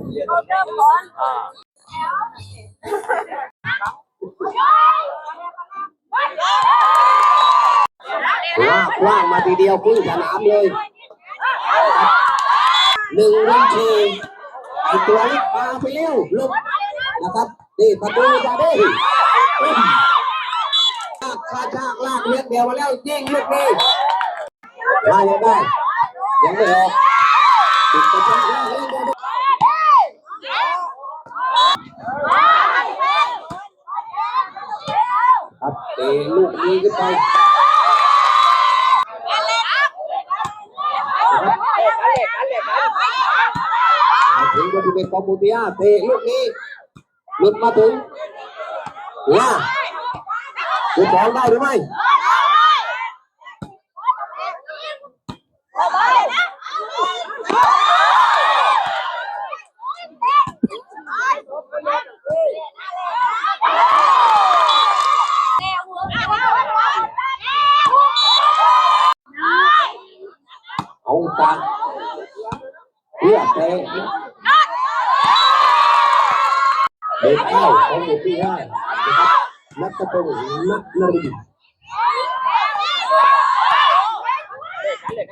ว่างมาทีเดียวครึ่งสนามเลย1 วินาทีไอตัวนี้ปาไปเร็วลุกนะครับนี่ประตูจะได้ชากลากเลี้ยงเดียวมาแล้วยิงลูกนี้มายังได้ยังไม่ออกติดกระชากแล้วครับเตะลูกนี้ขึ้นไปถึงจะเป็นคอมมูเตียเตะลูกนี้หลุดมาถึงว่าจะบอลได้หรือไม่เอาการเพื่อเตะเด็กเข้าของหมู่ที่5นะครับนักตะพงศ์นักนรินทร์นะ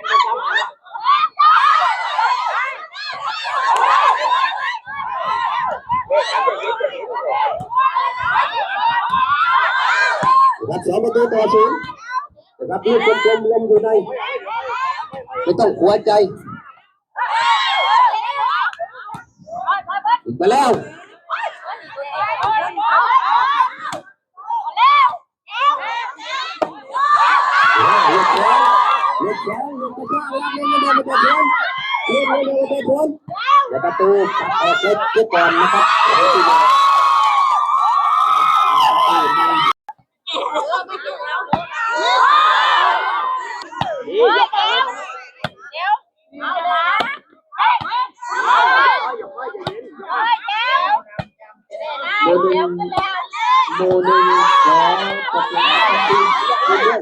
ครับ2 ประตูต่อ 0นะครับลูกกลมๆลมอยู่ในไม่ต้องหัวใจอีกไปแล้วแล้วประตูออกเล็กก่อนนะครับโมหนึ่งสองกับหลังทีมเพื่อน